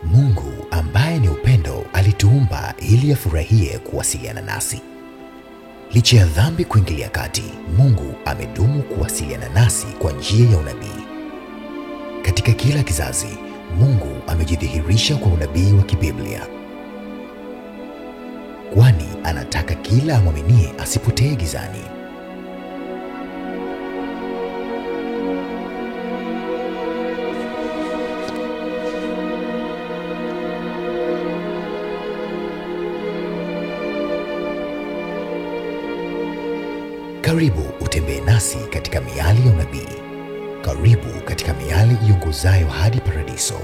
Mungu ambaye ni upendo alituumba ili afurahie kuwasiliana nasi. Licha ya dhambi kuingilia kati, Mungu amedumu kuwasiliana nasi kwa njia ya unabii. Katika kila kizazi, Mungu amejidhihirisha kwa unabii wa kibiblia, kwani anataka kila amwaminie asipotee gizani. Karibu utembee nasi katika miali ya unabii. Karibu katika miali iongozayo hadi paradiso.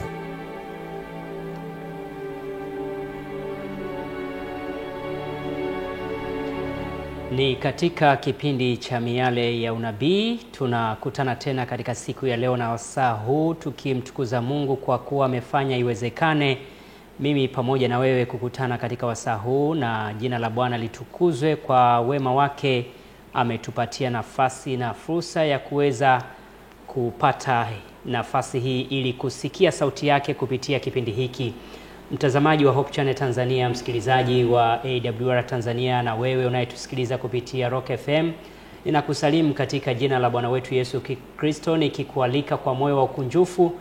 Ni katika kipindi cha miale ya unabii. Tunakutana tena katika siku ya leo na wasaa huu, tukimtukuza Mungu kwa kuwa amefanya iwezekane mimi pamoja na wewe kukutana katika wasaa huu, na jina la Bwana litukuzwe. Kwa wema wake ametupatia nafasi na fursa ya kuweza kupata nafasi hii ili kusikia sauti yake kupitia kipindi hiki. Mtazamaji wa Hope Channel Tanzania, msikilizaji wa AWR Tanzania, na wewe unayetusikiliza kupitia Rock FM, ninakusalimu katika jina la Bwana wetu Yesu Kristo, nikikualika kwa moyo wa ukunjufu,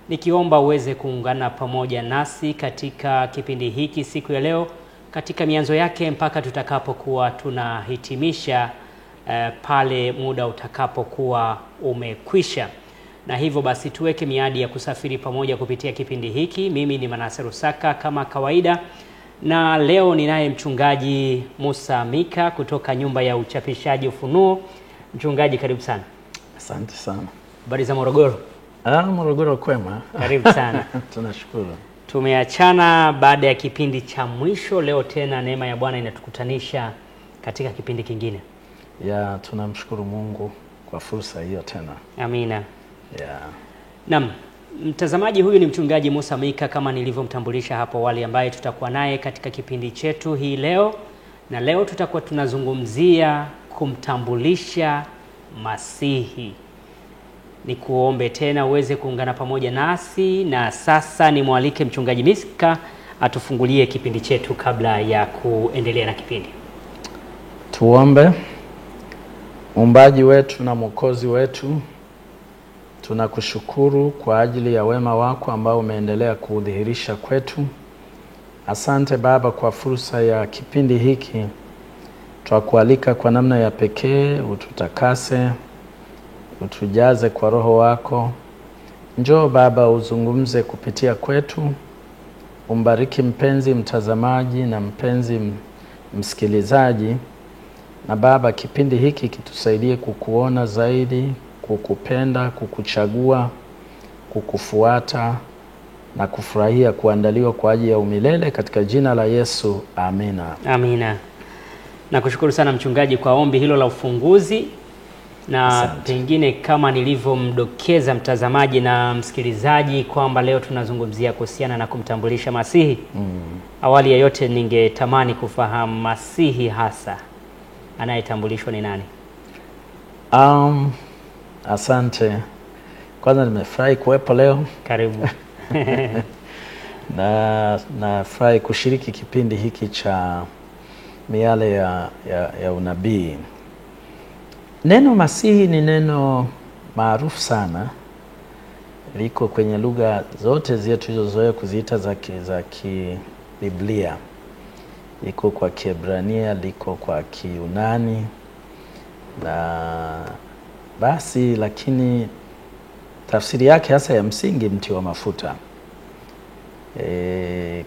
nikiomba uweze kuungana pamoja nasi katika kipindi hiki siku ya leo, katika mianzo yake mpaka tutakapokuwa tunahitimisha pale muda utakapokuwa umekwisha. Na hivyo basi tuweke miadi ya kusafiri pamoja kupitia kipindi hiki. Mimi ni Manase Rusaka kama kawaida, na leo ninaye mchungaji Musa Mika kutoka nyumba ya uchapishaji Ufunuo. Mchungaji, karibu sana. Asante sana. Habari za Morogoro? Morogoro kwema. Karibu sana. Tunashukuru. Tumeachana baada ya kipindi cha mwisho, leo tena neema ya Bwana inatukutanisha katika kipindi kingine. Ya, tunamshukuru Mungu kwa fursa hiyo tena. Amina. Yeah. Naam, mtazamaji, huyu ni mchungaji Musa Mika kama nilivyomtambulisha hapo awali, ambaye tutakuwa naye katika kipindi chetu hii leo. Na leo tutakuwa tunazungumzia kumtambulisha Masihi. Ni kuombe tena uweze kuungana pamoja nasi, na sasa nimwalike mchungaji Mika atufungulie kipindi chetu kabla ya kuendelea na kipindi. Tuombe. Muumbaji wetu na Mwokozi wetu, tunakushukuru kwa ajili ya wema wako ambao umeendelea kudhihirisha kwetu. Asante Baba kwa fursa ya kipindi hiki. Twakualika kwa namna ya pekee, ututakase, utujaze kwa Roho wako. Njoo Baba, uzungumze kupitia kwetu. Umbariki mpenzi mtazamaji na mpenzi msikilizaji. Na Baba, kipindi hiki kitusaidie kukuona zaidi, kukupenda, kukuchagua, kukufuata na kufurahia kuandaliwa kwa ajili ya umilele, katika jina la Yesu. Amina. Amina. Nakushukuru sana mchungaji kwa ombi hilo la ufunguzi. Na Asante. Pengine kama nilivyomdokeza mtazamaji na msikilizaji kwamba leo tunazungumzia kuhusiana na kumtambulisha Masihi. Awali ya yote ningetamani kufahamu Masihi hasa anayetambulishwa ni nani? Asante. Kwanza nimefurahi kuwepo leo. Karibu. na nafurahi kushiriki kipindi hiki cha miale ya unabii. Neno Masihi ni neno maarufu sana. Liko kwenye lugha zote zetu tulizozoea kuziita za Kibiblia. Liko kwa Kiebrania, liko kwa Kiyunani, na basi lakini tafsiri yake hasa ya msingi mti wa mafuta.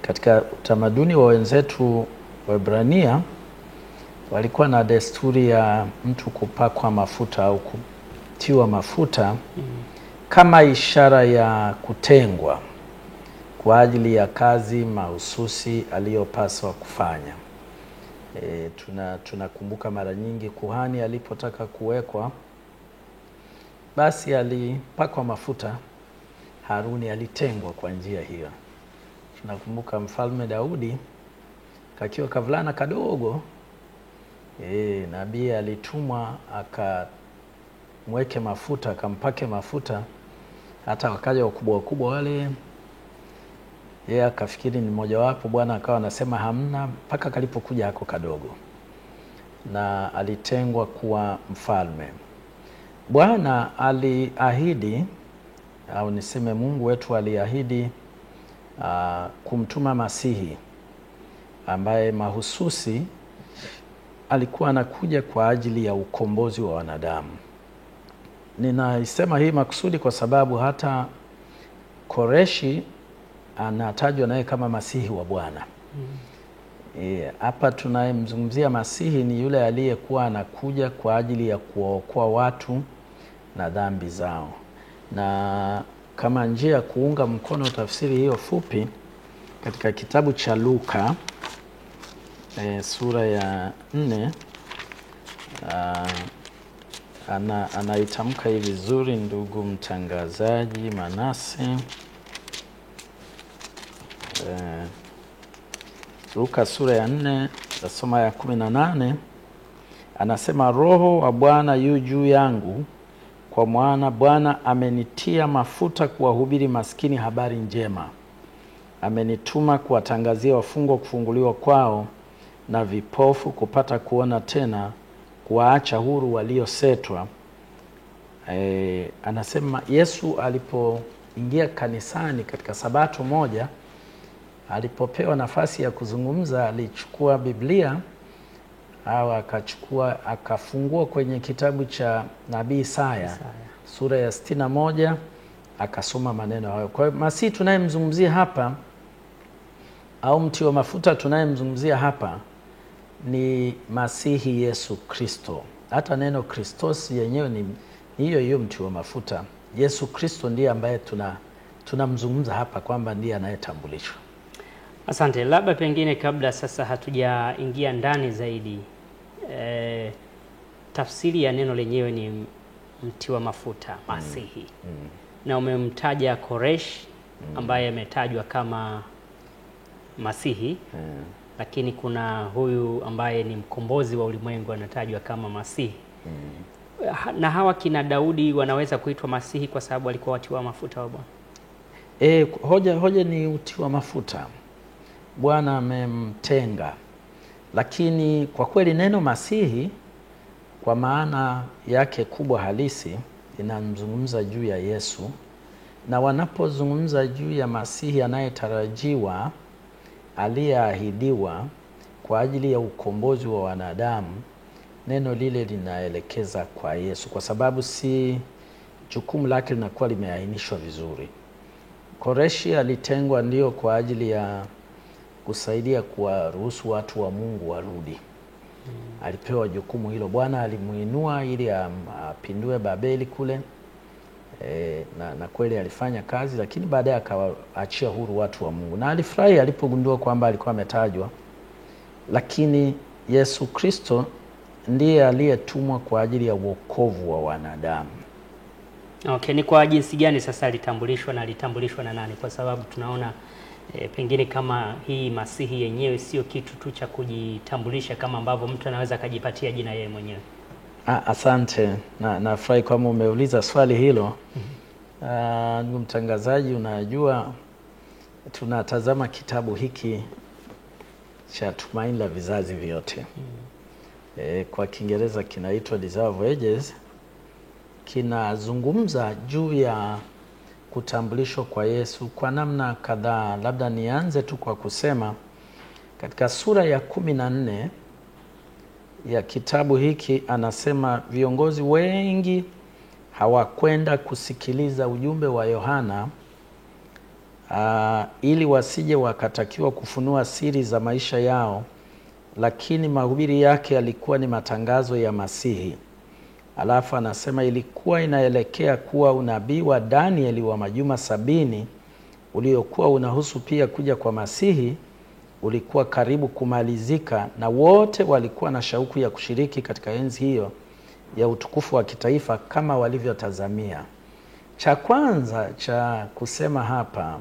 Katika utamaduni wa wenzetu Waebrania walikuwa na desturi ya mtu kupakwa mafuta au kutiwa mafuta kama ishara ya kutengwa kwa ajili ya kazi mahususi aliyopaswa kufanya. Tunakumbuka mara nyingi kuhani alipotaka kuwekwa, basi alipakwa mafuta. Haruni alitengwa kwa njia hiyo. Tunakumbuka Mfalme Daudi kakiwa kavulana kadogo, nabii alitumwa akamweke mafuta, akampake mafuta. Hata wakaja wakubwa wale Yeye akafikiri ni mojawapo. Bwana akawa anasema hamna, mpaka kalipokuja hako kadogo na alitengwa kuwa mfalme. Bwana aliahidi, au niseme Mungu wetu aliahidi kumtuma Masihi ambaye mahususi alikuwa anakuja kwa ajili ya ukombozi wa wanadamu. Ninaisema hii makusudi kwa sababu hata Koreshi anatajwa naye kama Masihi wa Bwana. Hapa tunayemzungumzia Masihi ni yule aliyekuwa anakuja kwa ajili ya kuwaokoa watu na dhambi zao. Na kama njia ya kuunga mkono tafsiri hiyo fupi, katika kitabu cha Luka sura ya 4 anaitamka hivi vizuri ndugu mtangazaji Manase. Luka sura ya 4 nasoma ya 18, anasema Roho wa Bwana yu juu yangu, kwa maana Bwana amenitia mafuta kuwahubiri maskini habari njema. Amenituma kuwatangazia wafungwa kufunguliwa kwao, na vipofu kupata kuona tena, kuwaacha huru waliosetwa. Anasema Yesu alipoingia kanisani katika Sabato moja, alipopewa nafasi ya kuzungumza, alichukua Biblia au akafungua kwenye kitabu cha nabii Isaya sura ya 61, akasoma maneno hayo. Kwa hiyo Masihi tunayemzungumzia hapa, au mti wa mafuta tunayemzungumzia hapa, ni Masihi Yesu Kristo. Hata neno Kristos yenyewe ni hiyo hiyo, mti wa mafuta. Yesu Kristo ndiye ambaye tunamzungumza hapa kwamba ndiye anayetambulishwa. Asante. Labda pengine kabla sasa hatujaingia ndani zaidi, tafsiri ya neno lenyewe ni mti wa mafuta, Masihi. Na umemtaja Koresh ambaye ametajwa kama Masihi, lakini kuna huyu ambaye ni mkombozi wa ulimwengu anatajwa kama Masihi. Na hawa kina Daudi wanaweza kuitwa Masihi kwa sababu walikuwa watiwa mafuta wa Bwana. Hoja ni uti wa mafuta. Bwana amemtenga, lakini kwa kweli neno Masihi kwa maana yake kubwa halisi inamzungumza juu ya Yesu, na wanapozungumza juu ya Masihi anayetarajiwa, aliyeahidiwa kwa ajili ya ukombozi wa wanadamu, neno lile linaelekeza kwa Yesu, kwa sababu si jukumu lake linakuwa limeainishwa vizuri. Koreshi alitengwa ndio kwa ajili ya kusaidia kuwaruhusu watu wa Mungu warudi. Alipewa jukumu hilo. Bwana alimuinua ili apindue Babeli kule, na kweli alifanya kazi, lakini baadaye akawaachia huru watu wa Mungu. Na alifurahi alipogundua kwamba alikuwa ametajwa, lakini Yesu Kristo ndiye aliyetumwa kwa ajili ya wokovu wa wanadamu. Okay, ni kwa jinsi gani sasa alitambulishwa, na alitambulishwa na nani? Kwa sababu tunaona pengine kama hii Masihi yenyewe sio kitu tu cha kujitambulisha kama ambavyo mtu anaweza akajipatia jina yeye mwenyewe. Asante. Nafurahi kwamba umeuliza swali hilo. Ndugu mtangazaji, unajua tunatazama kitabu hiki cha Tumaini la Vizazi Vyote. Kwa Kiingereza kinaitwa Desire of Ages. Kinazungumza juu ya kutambulishwa kwa Yesu kwa namna kadhaa. Labda nianze tu kwa kusema katika sura ya 14 ya kitabu hiki anasema viongozi wengi hawakwenda kusikiliza ujumbe wa Yohana ili wasije wakatakiwa kufunua siri za maisha yao, lakini mahubiri yake yalikuwa ni matangazo ya Masihi. Alafu anasema ilikuwa inaelekea kuwa unabii wa Danieli wa majuma 70 uliokuwa unahusu pia kuja kwa Masihi ulikuwa karibu kumalizika, na wote walikuwa na shauku ya kushiriki katika enzi hiyo ya utukufu wa kitaifa kama walivyotazamia. Cha kwanza cha kusema hapa,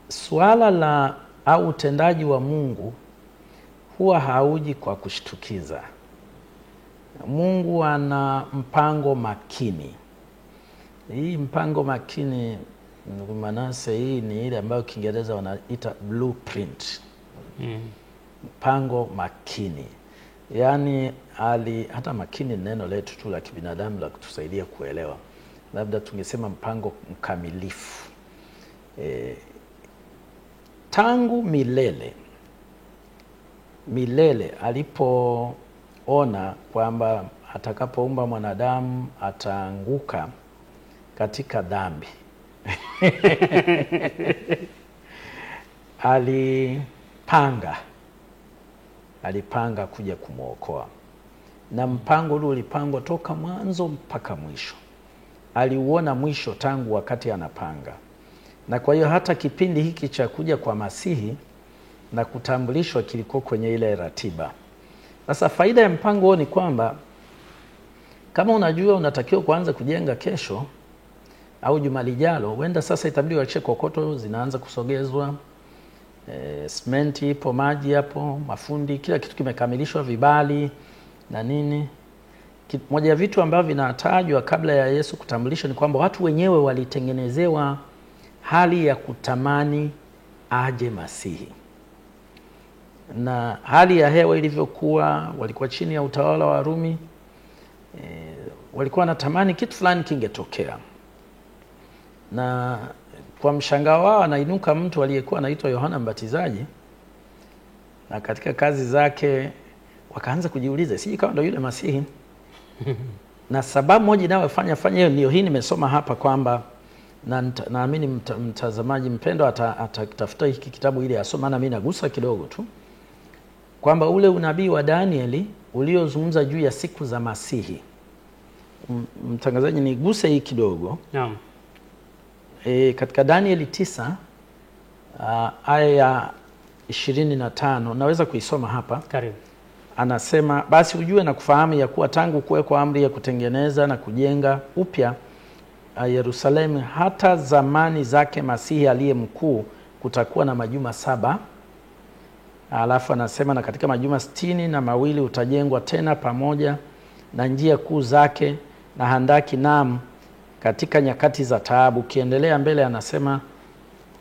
swala la au utendaji wa Mungu huwa hauji kwa kushtukiza. Mungu ana mpango makini. Hii mpango makini Manase, hii ni ile ambayo Kiingereza wanaita blueprint. Mpango makini. Yaani hata makini ni neno letu tu la kibinadamu la kutusaidia kuelewa. Labda tungesema mpango mkamilifu. Tangu milele alipoona kwamba atakapoumba mwanadamu ataanguka katika dhambi alipanga kuja kumwokoa, na mpango ule ulipangwa toka mwanzo mpaka mwisho. Aliuona mwisho tangu wakati anapanga, na kwa hiyo hata kipindi hiki cha kuja kwa Masihi na kutambulishwa kilikuwa kwenye ile ratiba. Sasa faida ya mpango huo ni kwamba kama unajua unatakiwa kuanza kujenga kesho au juma lijalo, wenda sasa itabidi uache kokoto zinaanza kusogezwa, simenti ipo, maji hapo, mafundi, kila kitu kimekamilishwa, vibali na nini. Moja ya vitu ambavyo vinatajwa kabla ya Yesu kutambulishwa ni kwamba watu wenyewe walitengenezewa hali ya kutamani aje Masihi. Na hali ya hewa ilivyokuwa, walikuwa chini ya utawala wa Rumi, walikuwa wanatamani kitu fulani kingetokea. Na kwa mshangao wao anainuka mtu aliyekuwa anaitwa Yohana Mbatizaji, na katika kazi zake wakaanza kujiuliza, siji kama ndio yule Masihi. Na sababu moja inayofanya hiyo ndio hii nimesoma hapa, kwamba naamini mtazamaji mpendo atatafuta hiki kitabu ili asome, na mimi nagusa kidogo tu, kwamba ule unabii wa Danieli uliozungumza juu ya siku za Masihi. Mtangazaji, niguse hii kidogo. Naam. Katika Danieli 9 aya ya 25 naweza kuisoma hapa. Karibu. Anasema, basi ujue na kufahamu ya kuwa tangu kuwekwa amri ya kutengeneza na kujenga upya Yerusalemu hata zamani zake Masihi aliye mkuu kutakuwa na majuma 7. Alafu anasema, na katika majuma 62 utajengwa tena pamoja na njia kuu zake na handaki, naam katika nyakati za taabu. Kiendelea mbele anasema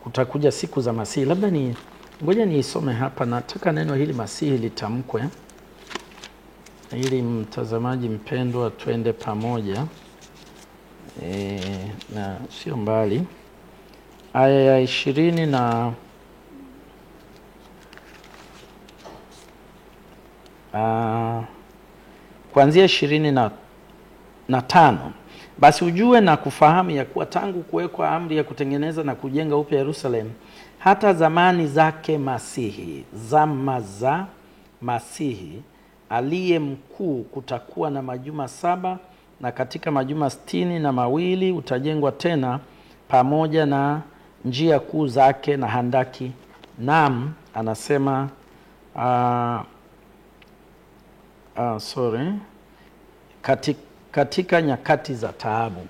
kutakuja siku za Masihi. Labda ngoja niisome hapa, nataka neno hili Masihi litamkwe ili mtazamaji mpendwa twende pamoja. Na sio mbali, aya ya 20 na kuanzia 25. Basi ujue na kufahamu ya kuwa tangu kuwekwa amri ya kutengeneza na kujenga upya Yerusalemu hata zamani zake Masihi, zama za Masihi aliye mkuu kutakuwa na majuma 7, na katika majuma 62 utajengwa tena pamoja na njia kuu zake na handaki, naam anasema katika nyakati za taabu.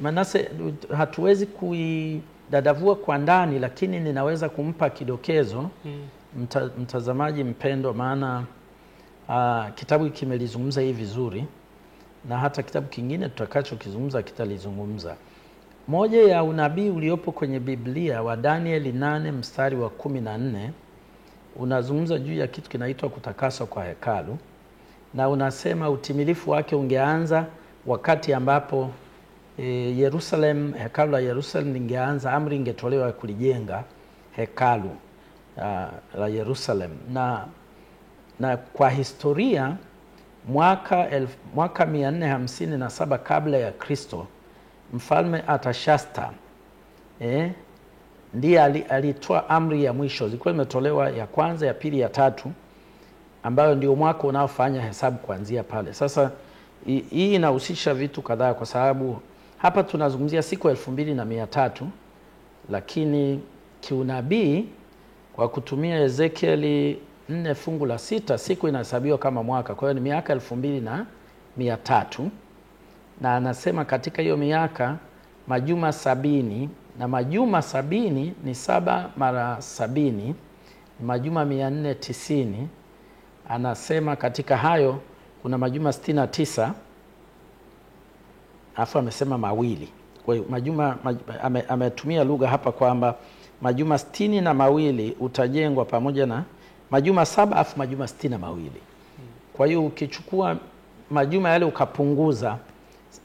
Manase hatuwezi kuidadavua kwa ndani, lakini ninaweza kumpa kidokezo mtazamaji mpendwa, maana kitabu kimelizungumza hii vizuri, na hata kitabu kingine tutakachokizungumza kitalizungumza. Moja ya unabii uliopo kwenye Biblia wa Danieli 8 mstari wa 14 unazungumza juu ya kitu kinaitwa kutakaswa kwa hekalu, na unasema utimilifu wake ungeanza wakati ambapo Yerusalem, hekalu la Yerusalem lingeanza, amri ingetolewa kulijenga hekalu la Yerusalem. Na kwa historia mwaka 457 kabla ya Kristo, mfalme Artashasta ndiye alitoa amri ya mwisho. Zilikuwa imetolewa ya kwanza, ya pili, ya tatu, ambayo ndio mwaka unaofanya hesabu kuanzia pale. Sasa hii inahusisha vitu kadhaa, kwa sababu hapa tunazungumzia siku 2300, lakini kiunabii kwa kutumia Ezekieli 4 fungu la 6 siku inahesabiwa kama mwaka. Kwa hiyo ni miaka 2300, na anasema katika hiyo miaka majuma 70, na majuma 70 ni 7 mara 70 majuma 490. Anasema katika hayo kuna majuma 69, afu amesema mawili. Kwa hiyo ametumia lugha hapa kwamba majuma 62 utajengwa pamoja na majuma 7 afu majuma 62. Kwa hiyo ukichukua majuma yale ukapunguza,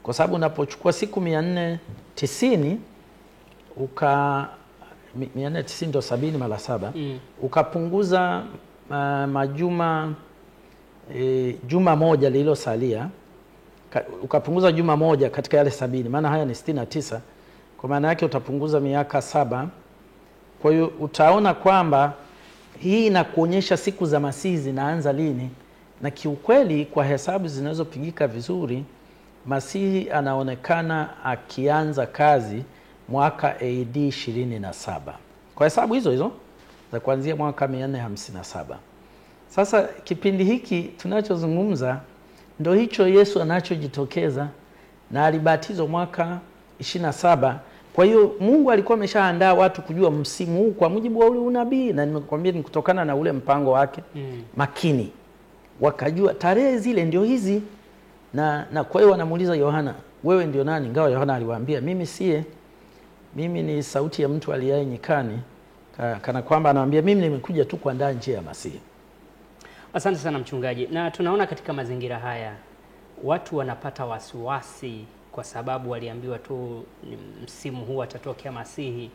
kwa sababu unapochukua siku 490 490 ndo 70 mara 7, ukapunguza majuma juma moja lililosalia, ukapunguza juma moja katika yale 70, maana haya ni 69, kwa maana yake utapunguza miaka 7. Kwa hiyo utaona kwamba hii inakuonyesha siku za Masihi zinaanza lini, na kiukweli kwa hesabu zinazopigika vizuri Masihi anaonekana akianza kazi mwaka AD 27 kwa hesabu hizo hizo za kuanzia mwaka 457. Sasa kipindi hiki tunachozungumza ndo hicho Yesu anachojitokeza, na alibatizwa mwaka 27. Kwa hiyo Mungu alikuwa ameshaandaa watu kujua msimu huu kwa mujibu wa ule unabii, na nimekwambia ni kutokana na ule mpango wake makini, wakajua tarehe zile ndio hizi. Na kwa hiyo wanamuuliza Yohana, wewe ndio nani? Ingawa Yohana aliwaambia mimi siye, mimi ni sauti ya mtu aliaye nyikani, kana kwamba anawaambia mimi nimekuja tu kuandaa njia ya Masihi. Asante sana mchungaji. Na tunaona katika mazingira haya watu wanapata wasiwasi kwa sababu waliambiwa tu msimu huu atatokea Masihi.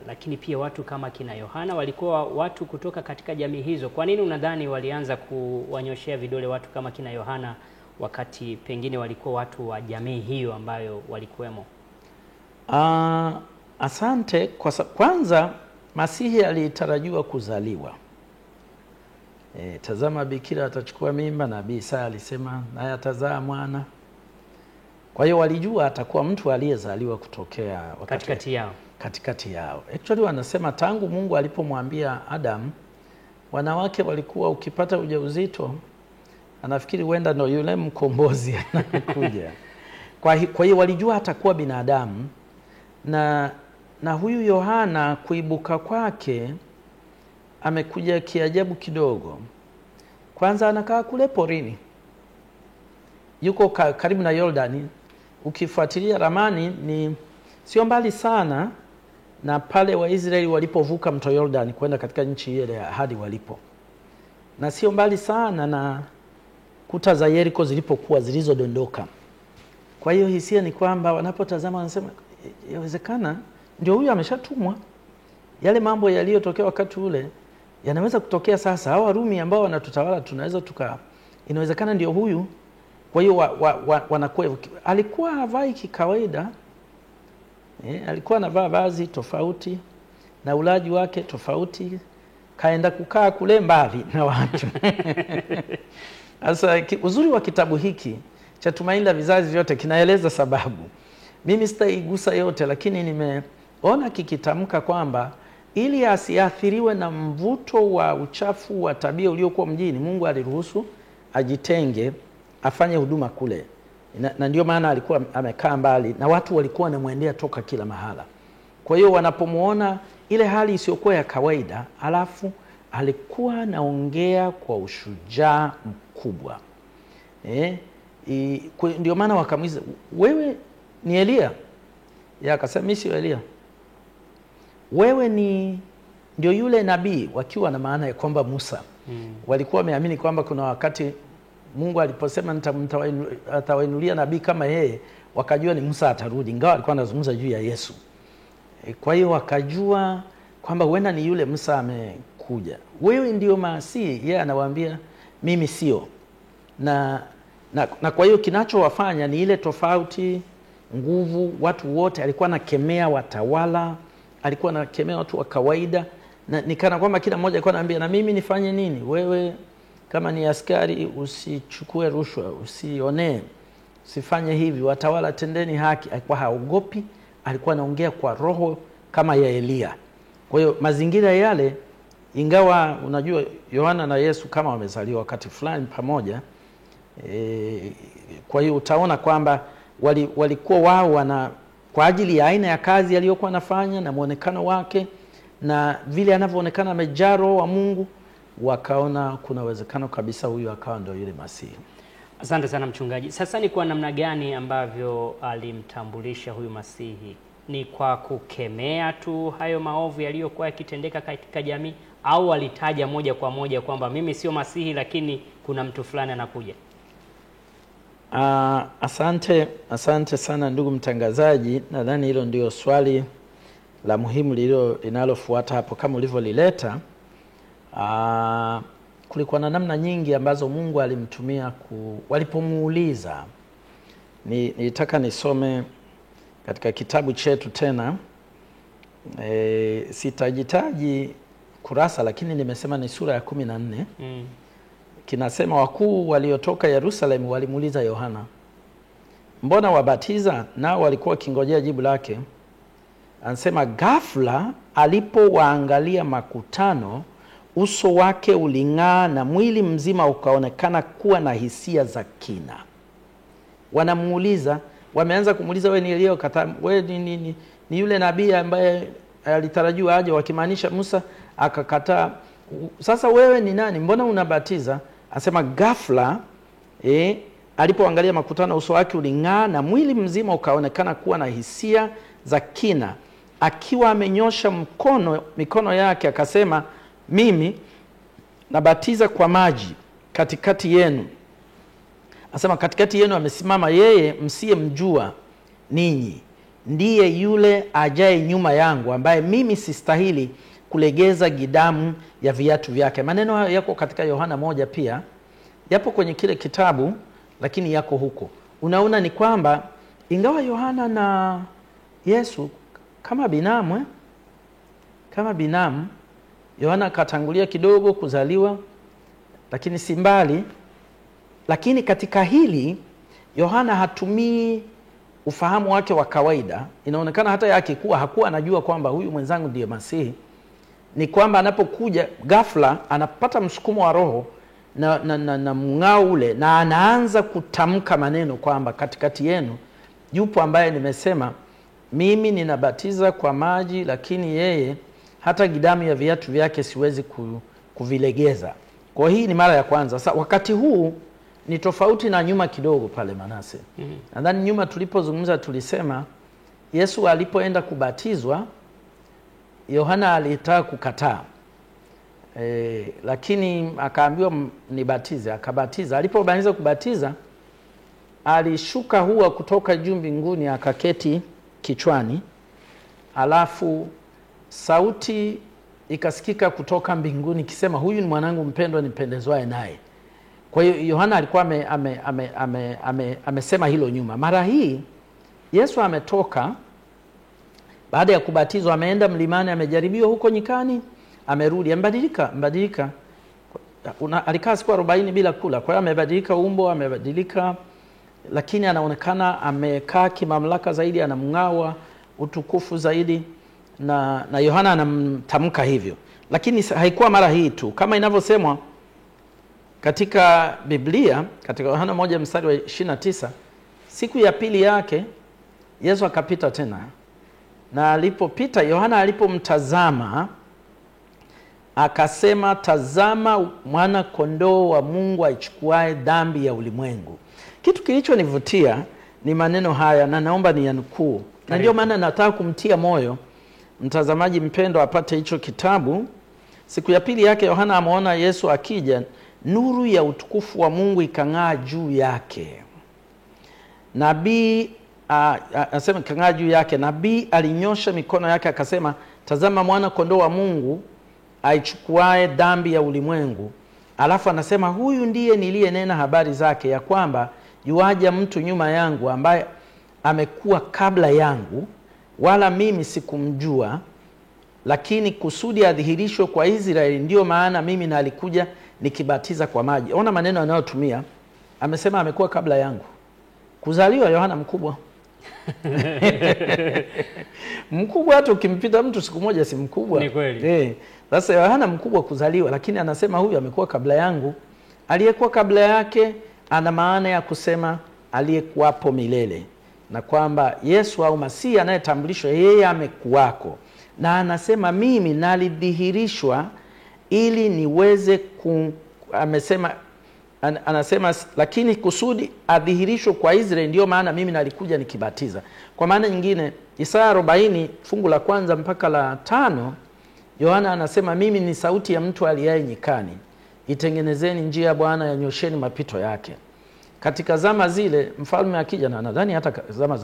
Lakini pia watu kama kina Yohana walikuwa watu kutoka katika jamii hizo. Kwa nini unadhani walianza kuwanyoshea vidole watu kama kina Yohana wakati pengine walikuwa watu wa jamii hiyo ambayo walikuwemo? Asante. Kwanza Masihi alitarajiwa kuzaliwa. Tazama bikira atachukua mimba, nabii Isaya alisema naye atazaa mwana. Kwa hiyo walijua atakuwa mtu aliyezaliwa kutokea katikati yao. Actually wanasema tangu Mungu alipomwambia Adam, wanawake walikuwa ukipata ujauzito anafikiri huenda ndo yule mkombozi anakuja. Kwa hiyo walijua atakuwa binadamu, na huyu Yohana kuibuka kwake amekuja kiajabu kidogo. Kwanza anakaa kule porini, yuko karibu na Yordani. Ukifuatilia ramani ni sio mbali sana na pale Waisraeli walipovuka mto Yordani kwenda katika nchi ile hadi walipo, na sio mbali sana na kuta za Yeriko zilipokuwa zilizodondoka. Kwa hiyo hisia ni kwamba wanapotazama wanasema inawezekana ndio huyu ameshatumwa. Yale mambo yaliyotokea wakati ule yanaweza kutokea sasa. Hao Warumi ambao wanatutawala tunaweza inawezekana ndio huyu. Kwa hiyo wanakuwa alikuwa havai kikawaida. Alikuwa anavaa vazi tofauti na ulaji wake tofauti, kaenda kukaa kule mbali na watu. Sasa uzuri wa kitabu hiki cha Tumaini la Vizazi Vyote kinaeleza sababu. Mimi sitaigusa yote, lakini nimeona kikitamka kwamba ili asiathiriwe na mvuto wa uchafu wa tabia uliokuwa mjini, Mungu aliruhusu ajitenge afanye huduma kule. Na ndio maana alikuwa amekaa mbali na watu walikuwa wanamwendea toka kila mahala. Kwa hiyo wanapomuona ile hali isiyokuwa ya kawaida, alafu alikuwa anaongea kwa ushujaa mkubwa. Ndio maana wakamuuliza, wewe ni Elia? Yeye akasema mimi sio Elia. Wewe ndio yule nabii, wakiwa na maana ya kwamba Musa. Walikuwa wameamini kwamba kuna wakati Mungu aliposema atawainulia nabii kama yeye, wakajua ni Musa atarudi, ingawa alikuwa anazungumza juu ya Yesu. Kwa hiyo wakajua kwamba huenda ni yule Musa amekuja. Wewe ndio Masihi? Yeye anawaambia mimi sio. Na kwa hiyo kinachowafanya ni ile tofauti, nguvu. Watu wote alikuwa anakemea watawala, alikuwa anakemea watu wa kawaida, na nikana kwamba kila mmoja alikuwa anaambia na mimi nifanye nini? Wewe kama ni askari usichukue rushwa, usionee, usifanye hivi, watawala tendeni haki. Alikuwa haogopi, alikuwa anaongea kwa roho kama ya Elia. Kwa hiyo mazingira yale, ingawa unajua Yohana na Yesu kama wamezaliwa wakati fulani pamoja, kwa hiyo utaona kwamba walikuwa wao kwa ajili ya aina ya kazi aliyokuwa anafanya na muonekano wake na vile anavyoonekana amejaa Roho wa Mungu, wakaona kuna uwezekano kabisa huyu akawa ndio yule Masihi. Asante sana mchungaji. Sasa ni kwa namna gani ambavyo alimtambulisha huyu Masihi? Ni kwa kukemea tu hayo maovu yaliyokuwa yakitendeka katika jamii, au alitaja moja kwa moja kwamba mimi sio Masihi lakini kuna mtu fulani anakuja? Asante sana ndugu mtangazaji. Nadhani hilo ndio swali la muhimu linalofuata hapo kama ulivyolileta. Kulikuwa na namna nyingi ambazo Mungu alimtumia walipomuuliza. Nilitaka nisome katika kitabu chetu tena. Sitajitaji kurasa, lakini nimesema ni sura ya 14. Kinasema wakuu waliotoka Yerusalemu walimuuliza Yohana, mbona wabatiza? Nao walikuwa kingojea jibu lake. Anasema ghafla alipowaangalia makutano, uso wake uling'aa na mwili mzima ukaonekana kuwa na hisia za kina. Wanamuuliza, wameanza kumuuliza, wewe ni Elia? Wewe ni yule nabii ambaye alitarajiwa aje, wakimaanisha Musa akakataa. Sasa wewe ni nani? Mbona unabatiza? Anasema ghafla alipoangalia makutano, uso wake uling'aa na mwili mzima ukaonekana kuwa na hisia za kina. Akiwa amenyosha mikono yake akasema, mimi nabatiza kwa maji katikati yenu. Anasema katikati yenu amesimama yeye msiyemjua ninyi, ndiye yule ajaye nyuma yangu, ambaye mimi sistahili kulegeza gidamu ya viatu vyake. Maneno hayo yako katika Yohana 1 pia. Yapo kwenye kile kitabu lakini yako huko. Unaona ni kwamba ingawa Yohana na Yesu kama binamu, Yohana akatangulia kidogo kuzaliwa lakini si mbali, lakini katika hili Yohana hatumii ufahamu wake wa kawaida. Inaonekana hata akikuwa hakuwa anajua kwamba huyu mwenzangu ndiye Masihi. Ni kwamba anapokuja ghafla anapata msukumo wa roho na mng'ao ule, na anaanza kutamka maneno kwamba katikati yenu yupo ambaye nimesema mimi ninabatiza kwa maji, lakini yeye hata gidamu ya viatu vyake siwezi kuvilegeza. Kwa hii ni mara ya kwanza. Sasa wakati huu ni tofauti na nyuma kidogo pale Manase. Nadhani nyuma tulipozungumza tulisema Yesu alipoenda kubatizwa, Yohana alitaka kukataa. Lakini akaambiwa nibatize, akabatiza. Alipomaliza kubatiza, alishuka hua kutoka juu mbinguni akaketi kichwani. Alafu sauti ikasikika kutoka mbinguni ikisema, huyu ni mwanangu mpendwa nipendezwaye naye. Kwa hiyo Yohana alikuwa amesema hilo nyuma. Mara hii Yesu ametoka baada ya kubatizwa, ameenda mlimani, amejaribiwa huko nyikani, amerudi, amebadilika. Alikaa siku 40 bila kula. Kwa hiyo amebadilika umbo, amebadilika, lakini anaonekana amekaa kimamlaka zaidi, anamng'awa utukufu zaidi, na Yohana anamtamka hivyo. Lakini haikuwa mara hii tu, kama inavyosemwa katika Biblia, katika Yohana 1 mstari wa 29, siku ya pili yake Yesu akapita tena, na alipopita Yohana alipomtazama akasema, tazama mwana kondoo wa Mungu aichukuae dhambi ya ulimwengu. Kitu kilichonivutia ni maneno haya, na naomba niyanukuu, na ndio maana nataka kumtia moyo mtazamaji mpendwa apate hicho kitabu. Siku ya pili yake Yohana ameona Yesu akija, nuru ya utukufu wa Mungu ikang'aa juu yake. Nabii anasema ikang'aa juu yake. Nabii alinyosha mikono yake akasema, tazama mwana kondoo wa Mungu aichukuae dhambi ya ulimwengu. Alafu anasema, huyu ndiye niliyenena habari zake, ya kwamba yuaja mtu nyuma yangu ambaye amekuwa kabla yangu, wala mimi sikumjua, lakini kusudi adhihirishwe kwa Israeli, ndio maana mimi na alikuja nikibatiza kwa maji. Ona maneno anayotumia. Amesema amekuwa kabla yangu. Kuzaliwa Yohana mkubwa. Mkubwa hata ukimpita mtu siku moja si mkubwa. Ni kweli. Sasa Yohana mkubwa kuzaliwa, lakini anasema huyu amekuwa kabla yangu. Aliyekuwa kabla yake ana maana ya kusema aliyekuwapo milele, na kwamba Yesu au Masihi anayetambulishwa yeye amekuwako, na anasema mimi nalidhihirishwa ili niweze amesema anasema lakini kusudi adhihirishwe kwa Israeli, ndio maana mimi nalikuja nikibatiza. Kwa maana nyingine Isaya 40 fungu la 1 mpaka la 5, Yohana anasema mimi ni sauti ya mtu aliaye nyikani, itengenezeni njia ya Bwana, yanyosheni mapito yake. Katika zama zile mfalme akija, na nadhani hata zama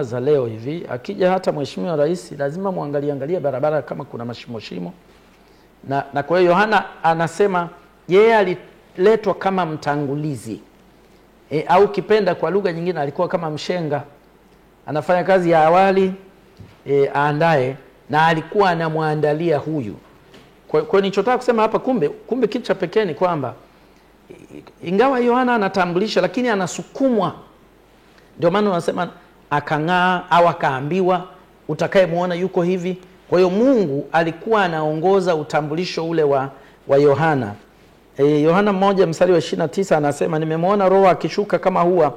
za leo hivi akija hata mheshimiwa rais, lazima muangalie barabara kama kuna mashimo. Na kwa hiyo Yohana anasema yeye aliletwa kama mtangulizi, au kipenda kwa lugha nyingine alikuwa kama mshenga, anafanya kazi ya awali aandae, na alikuwa anamwandalia huyu. Kwa nilichotaka kusema hapa, kumbe kitu cha pekee ni kwamba ingawa Yohana anatambulisha, lakini anasukumwa. Ndio maana wanasema akang'aa au akaambiwa utakayemuona yuko hivi. Kwa hiyo Mungu alikuwa anaongoza utambulisho ule wa Yohana. Yohana 1 mstari wa 29 anasema nimemwona Roho akishuka kama hua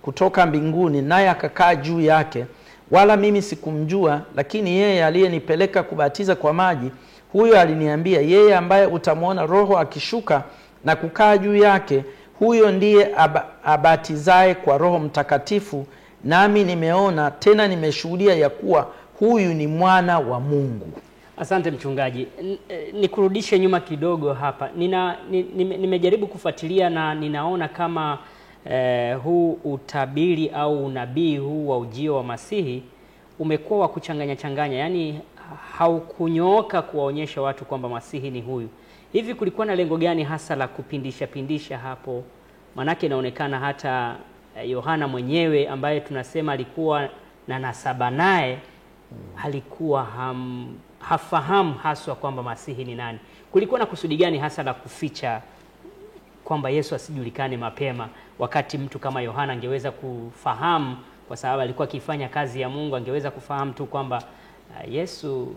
kutoka mbinguni, naye akakaa juu yake, wala mimi sikumjua, lakini yeye aliyenipeleka kubatiza kwa maji, huyo aliniambia, yeye ambaye utamwona Roho akishuka na kukaa juu yake, huyo ndiye abatizaye kwa Roho Mtakatifu, nami nimeona tena nimeshuhudia ya kuwa huyu ni mwana wa Mungu. Asante mchungaji. Nikurudishe nyuma kidogo hapa. Nimejaribu kufuatilia na ninaona kama huu utabiri au unabii huu wa ujio wa Masihi umekuwa wa kuchanganya, yani haukunyooka kuwaonyesha watu kwamba Masihi ni huyu. Hivi kulikuwa na lengo gani hasa la kupindisha hapo? Manake inaonekana hata Yohana mwenyewe ambaye tunasema alikuwa na nasaba naye alikuwa hafahamu haswa kwamba Masihi ni nani. Kulikuwa na kusudi gani hasa la kuficha kwamba Yesu asijulikane mapema, wakati mtu kama Yohana angeweza kufahamu, kwa sababu alikuwa akifanya kazi ya Mungu, angeweza kufahamu tu kwamba Yesu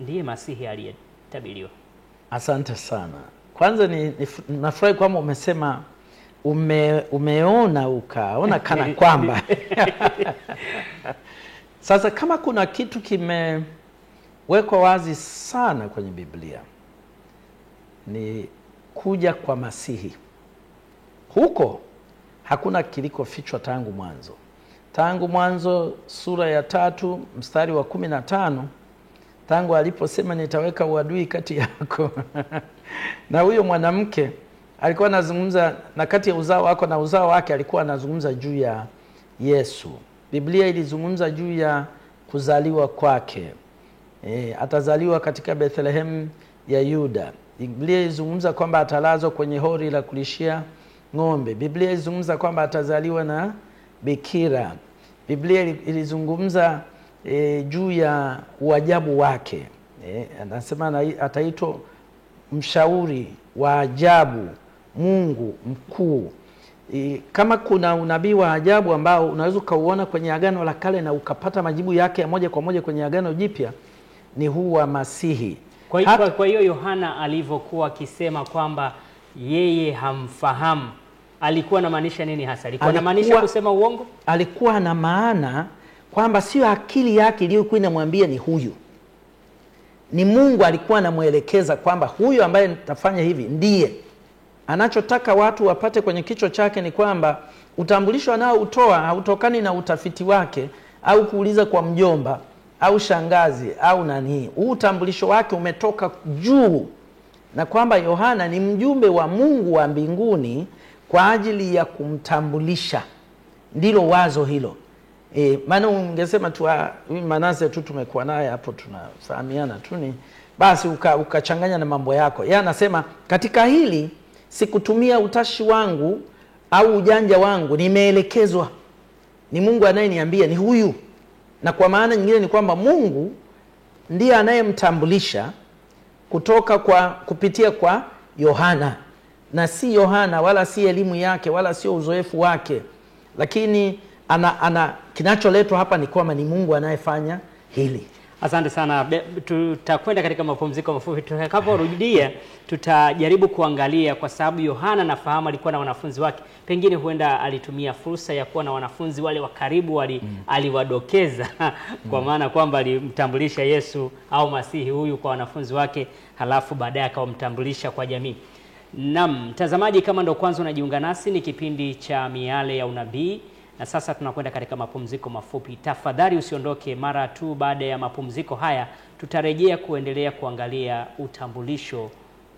ndiye Masihi aliyetabiriwa? Asante sana. Kwanza nafurahi kwamba umesema umeona ukaona kana kwamba sasa kama kuna kitu kimewekwa wazi sana kwenye Biblia ni kuja kwa Masihi. Huko hakuna kilikofichwa tangu mwanzo. Tangu mwanzo sura ya 3 mstari wa 15, tangu aliposema nitaweka uadui kati yako na huyo mwanamke, alikuwa anazungumza na kati ya uzao wako na uzao wake, alikuwa anazungumza juu ya Yesu. Biblia ilizungumza juu ya kuzaliwa kwake. Atazaliwa katika Bethlehem ya Yuda. Biblia ilizungumza kwamba atalazwa kwenye hori la kulishia ng'ombe. Biblia ilizungumza kwamba atazaliwa na bikira. Biblia ilizungumza juu ya uajabu wake. Anasema ataitwa mshauri wa ajabu, Mungu mkuu. Kama kuna unabii wa ajabu ambao unaweza ukauona kwenye Agano la Kale na ukapata majibu yake ya moja kwa moja kwenye Agano Jipya, ni huu wa Masihi. Kwa hiyo Yohana alivyokuwa akisema kwamba yeye hamfahamu, alikuwa anamaanisha nini hasa? Alikuwa anamaanisha kusema uongo? Alikuwa na maana kwamba sio akili yake iliyokuwa inamwambia ni huyu. Ni Mungu alikuwa anamuelekeza kwamba huyu ambaye nitafanya hivi ndiye. Anachotaka watu wapate kwenye kichwa chake ni kwamba utambulisho nao utoa hautokani na utafiti wake au kuuliza kwa mjomba au shangazi au nani. Utambulisho wake umetoka juu, na kwamba Yohana ni mjumbe wa Mungu wa mbinguni kwa ajili ya kumtambulisha. Ndilo wazo hilo. Maana ungesema tu Manase tu tumekuwa naye hapo tunafahamiana tu, ni basi ukachanganya na mambo yako. Yeye anasema katika hili sikutumia utashi wangu au ujanja wangu, nimeelekezwa. Ni Mungu anayeniambia ni huyu. Na kwa maana nyingine ni kwamba Mungu ndiye anayemtambulisha kupitia kwa Yohana, na si Yohana wala si elimu yake wala sio uzoefu wake, lakini kinacholetwa hapa ni kwamba ni Mungu anayefanya hili. Asante sana. Tutakwenda katika mapumziko mafupi. Tutakaporudia tutajaribu kuangalia, kwa sababu Yohana nafahamu alikuwa na wanafunzi wake. Pengine huenda alitumia fursa ya kuwa na wanafunzi wale wa karibu, aliwadokeza kwa maana kwamba alimtambulisha Yesu au Masihi huyu kwa wanafunzi wake, halafu baadaye akamtambulisha kwa jamii. Naam, mtazamaji, kama ndo kwanza unajiunga nasi, ni kipindi cha Miale ya Unabii, na sasa tunakwenda katika mapumziko mafupi. Tafadhali usiondoke. Mara tu baada ya mapumziko haya tutarejea kuendelea kuangalia utambulisho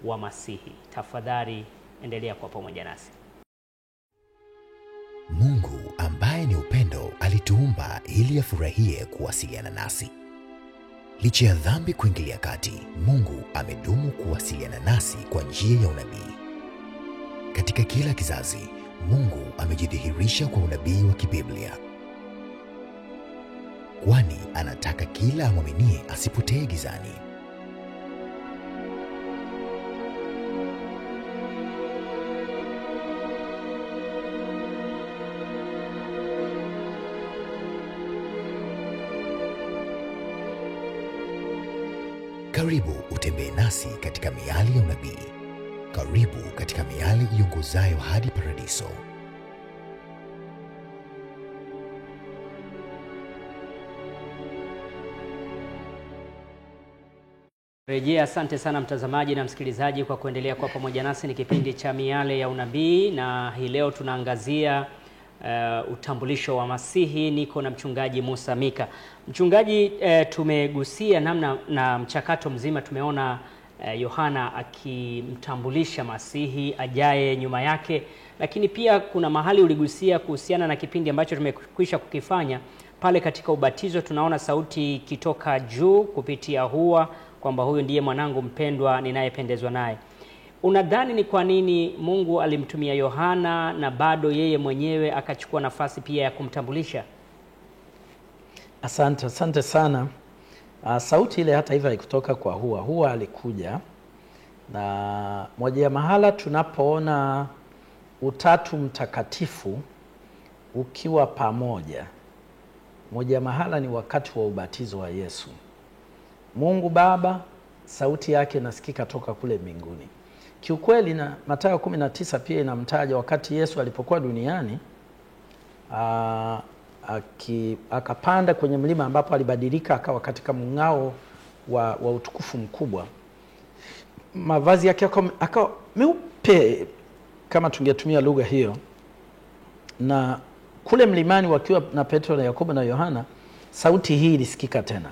wa Masihi. Tafadhali endelea kwa pamoja nasi. Mungu ambaye ni upendo alituumba ili afurahie kuwasiliana nasi. Licha ya dhambi kuingilia kati, Mungu amedumu kuwasiliana nasi kwa njia ya unabii. Katika kila kizazi, Mungu amejidhihirisha kwa unabii wa kibiblia, kwani anataka kila amwaminie asipotee gizani. Karibu utembee nasi katika miali ya unabii. Karibu katika miali iongozayo hadi paradiso. Rejea. Asante sana mtazamaji na msikilizaji kwa kuendelea kwa pamoja nasi. Ni kipindi cha Miale ya Unabii, na hii leo tunaangazia utambulisho wa Masihi. Niko na mchungaji Musa Mika. Mchungaji, tumegusia namna na mchakato mzima. Tumeona Yohana akimtambulisha Masihi ajaye nyuma yake, lakini pia kuna mahali uligusia kuhusiana na kipindi ambacho tumekwisha kukifanya pale katika ubatizo. Tunaona sauti ikitoka juu kupitia hua kwamba huyu ndiye mwanangu mpendwa ninayependezwa naye. Unadhani ni kwa nini Mungu alimtumia Yohana na bado yeye mwenyewe akachukua nafasi pia ya kumtambulisha? Asante sana. Sauti ile hata hivyo haikutoka kwa hua. Hua alikuja, na moja ya mahala tunapoona utatu mtakatifu ukiwa pamoja, moja ya mahala ni wakati wa ubatizo wa Yesu. Mungu Baba, sauti yake nasikika toka kule mbinguni. Kiukweli na Mathayo 19 pia inamtaja wakati Yesu alipokuwa duniani, akapanda kwenye mlima ambapo alibadilika akawa katika mng'ao wa utukufu mkubwa. Mavazi yake akawa meupe kama tungetumia lugha hiyo, na kule mlimani wakiwa na Petro na Yakobo na Yohana, sauti hii ilisikika tena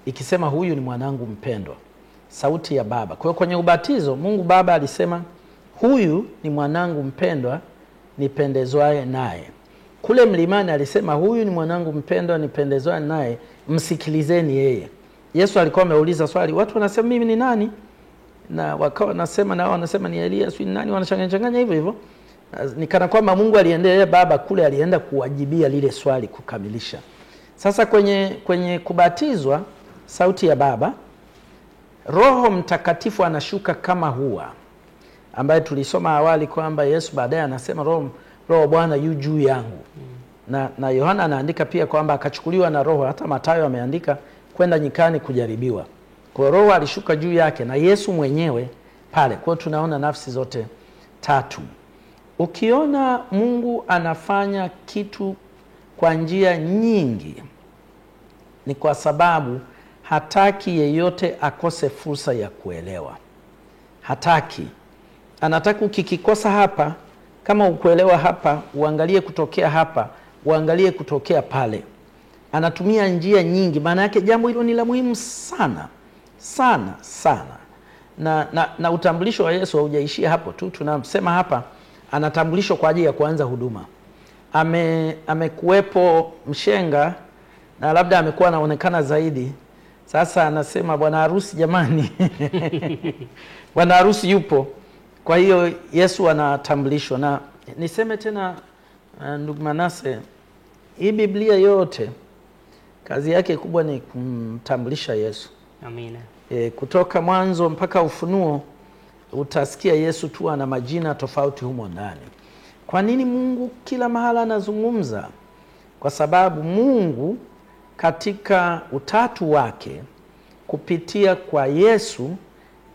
ikisema, huyu ni mwanangu mpendwa, sauti ya Baba. Kwa hiyo kwenye ubatizo Mungu Baba alisema, huyu ni mwanangu mpendwa nipendezwaye naye. Kule mlimani alisema, huyu ni mwanangu mpendwa nipendezwaye naye, msikilizeni yeye. Yesu alikuwa ameuliza swali, watu wanasema mimi ni nani? Na wakao wanasema, na wao wanasema ni Elia, si nani, wanachanganya hivyo hivyo. Nikana kwamba Mungu aliendelea, Baba kule alienda kuwajibia lile swali, kukamilisha. Sasa kwenye kubatizwa, sauti ya Baba, Roho Mtakatifu anashuka kama hua, ambaye tulisoma awali kwamba Yesu baadaye anasema Roho Bwana yu juu yangu. Na Yohana anaandika pia kwamba akachukuliwa na Roho, hata Mathayo ameandika kwenda nyikani kujaribiwa. Kwa Roho alishuka juu yake na Yesu mwenyewe pale. Kwa tunaona nafsi zote tatu. Ukiona Mungu anafanya kitu kwa njia nyingi, ni kwa sababu hataki yeyote akose fursa ya kuelewa. Hataki. Anataka ukikikosa hapa, kama ukuelewa hapa, uangalie kutokea hapa, uangalie kutokea pale. Anatumia njia nyingi, maana yake jambo hilo ni la muhimu sana sana sana. Na utambulisho wa Yesu haujaishia hapo tu. Tunasema hapa anatambulishwa kwa ajili ya kuanza huduma. Amekuwepo mshenga na labda amekuwa anaonekana zaidi. Sasa anasema bwana harusi jamani. Bwana harusi yupo. Kwa hiyo Yesu anatambulishwa. Na niseme tena ndugu Manase, hii Biblia yote kazi yake kubwa ni kumtambulisha Yesu. Amina. Kutoka Mwanzo mpaka Ufunuo utasikia Yesu tu ana majina tofauti humo ndani. Kwa nini Mungu kila mahala anazungumza? Kwa sababu Mungu katika utatu wake kupitia kwa Yesu